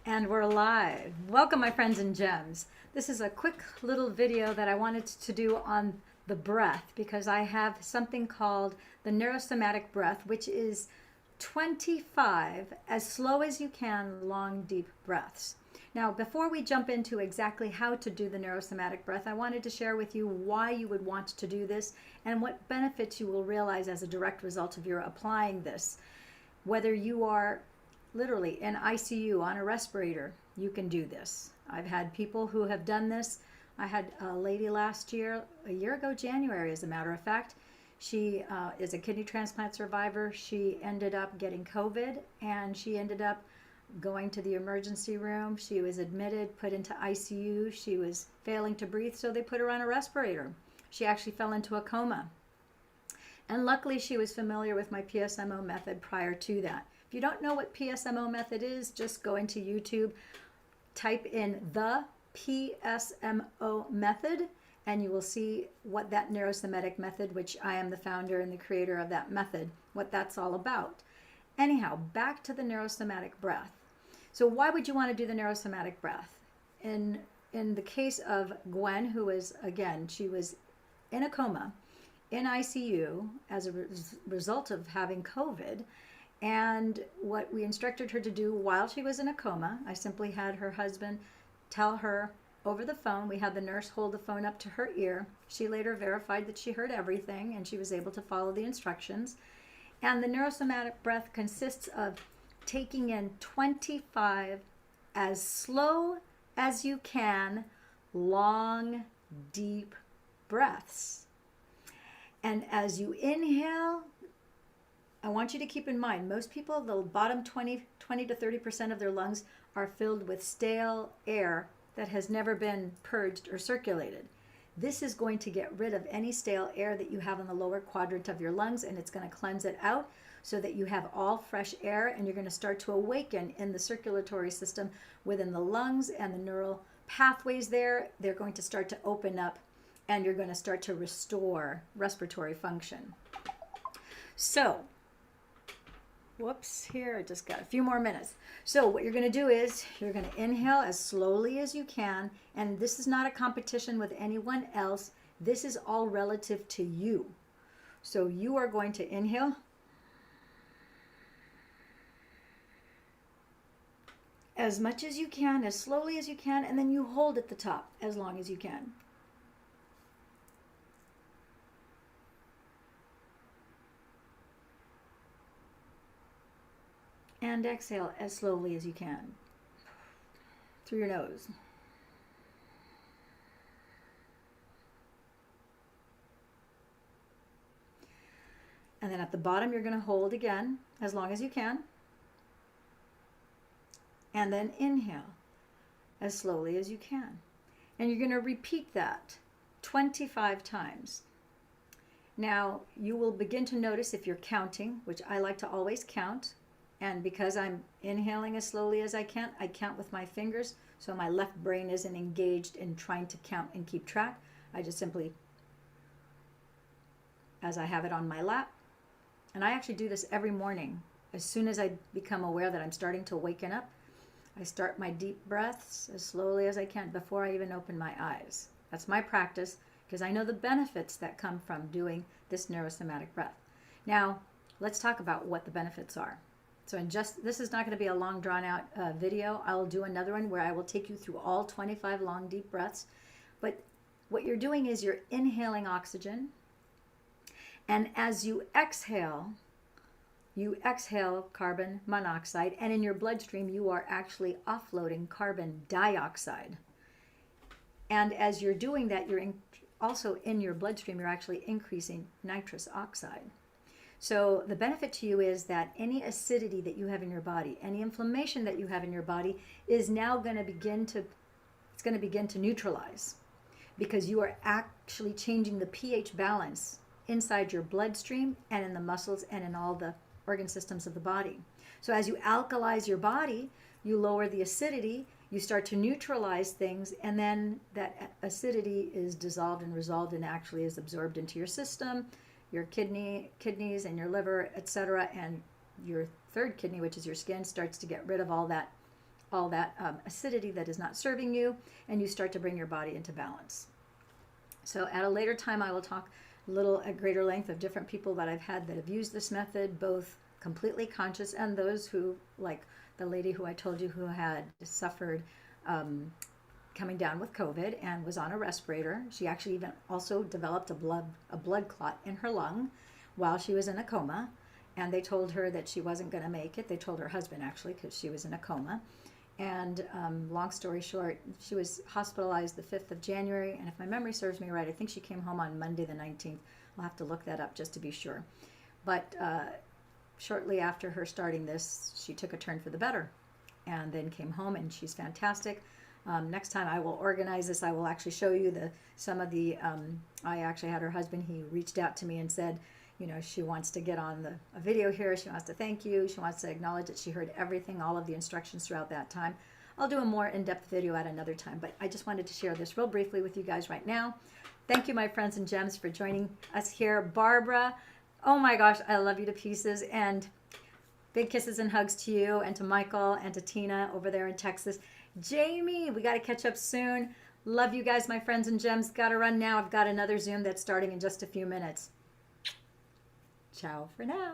And we're live. Welcome, my friends and gems. This is a quick little video that I wanted to do on the breath because I have something called the neurosomatic breath, which is 25 as slow as you can long, deep breaths. Now, before we jump into exactly how to do the neurosomatic breath, I wanted to share with you why you would want to do this and what benefits you will realize as a direct result of your applying this. Whether you are literally in ICU on a respirator, you can do this. I've had people who have done this. I had a lady last year, a year ago, January, as a matter of fact. She is a kidney transplant survivor. She ended up getting COVID and she ended up going to the emergency room. She was admitted, put into ICU. She was failing to breathe, so they put her on a respirator. She actually fell into a coma. And luckily, she was familiar with my PSMO method prior to that. If you don't know what PSMO method is, just go into YouTube, type in the PSMO method, and you will see what that neurosomatic method, which I am the founder and the creator of that method, what that's all about. Anyhow, back to the neurosomatic breath. So why would you want to do the neurosomatic breath? In the case of Gwen, who was, again, she was in a coma, in ICU as a result of having COVID. And what we instructed her to do while she was in a coma, I simply had her husband tell her over the phone. We had the nurse hold the phone up to her ear. She later verified that she heard everything and she was able to follow the instructions. And the neurosomatic breath consists of taking in 25 as slow as you can, long, deep breaths. And as you inhale, I want you to keep in mind, most people, the bottom 20 to 30% of their lungs are filled with stale air that has never been purged or circulated. This is going to get rid of any stale air that you have in the lower quadrant of your lungs, and it's going to cleanse it out so that you have all fresh air, and you're going to start to awaken in the circulatory system within the lungs and the neural pathways there. They're going to start to open up, and you're going to start to restore respiratory function. So, whoops, here, I just got a few more minutes. So what you're going to do is you're going to inhale as slowly as you can, and this is not a competition with anyone else. This is all relative to you. So you are going to inhale as much as you can, as slowly as you can, and then you hold at the top as long as you can. And exhale as slowly as you can through your nose. And then at the bottom, you're going to hold again as long as you can. And then inhale as slowly as you can. And you're going to repeat that 25 times. Now, you will begin to notice if you're counting, which I like to always count. And because I'm inhaling as slowly as I can, I count with my fingers, so my left brain isn't engaged in trying to count and keep track. I just simply, as I have it on my lap, and I actually do this every morning. As soon as I become aware that I'm starting to waken up, I start my deep breaths as slowly as I can before I even open my eyes. That's my practice because I know the benefits that come from doing this neurosomatic breath. Now, let's talk about what the benefits are. So this is not going to be a long drawn out video. I'll do another one where I will take you through all 25 long deep breaths. But what you're doing is you're inhaling oxygen. And as you exhale carbon monoxide. And in your bloodstream, you are actually offloading carbon dioxide. And as you're doing that, also in your bloodstream, you're actually increasing nitrous oxide. So the benefit to you is that any acidity that you have in your body, any inflammation that you have in your body is now going to begin to neutralize because you are actually changing the pH balance inside your bloodstream and in the muscles and in all the organ systems of the body. So as you alkalize your body, you lower the acidity, you start to neutralize things, and then that acidity is dissolved and resolved and actually is absorbed into your system, your kidneys and your liver, etc. And your third kidney, which is your skin, starts to get rid of all that all that acidity that is not serving you, and you start to bring your body into balance. So at a later time, I will talk a little at greater length of different people that I've had that have used this method, both completely conscious and those who, like the lady who I told you who had suffered coming down with COVID and was on a respirator. She actually even also developed a blood clot in her lung while she was in a coma. And they told her that she wasn't going to make it. They told her husband, actually, because she was in a coma. And long story short, she was hospitalized the 5th of January. And if my memory serves me right, I think she came home on Monday the 19th. I'll have to look that up just to be sure. But shortly after her starting this, she took a turn for the better and then came home, and she's fantastic. Next time I will organize this, I will actually show you some of the, I actually had her husband, he reached out to me and said, you know, she wants to get on a video here. She wants to thank you. She wants to acknowledge that she heard everything, all of the instructions throughout that time. I'll do a more in-depth video at another time, but I just wanted to share this real briefly with you guys right now. Thank you, my friends and gems, for joining us here. Barbara, oh my gosh, I love you to pieces. And big kisses and hugs to you and to Michael and to Tina over there in Texas. Jamie, we got to catch up soon. Love you guys, my friends and gems. Got to run now. I've got another Zoom that's starting in just a few minutes. Ciao for now.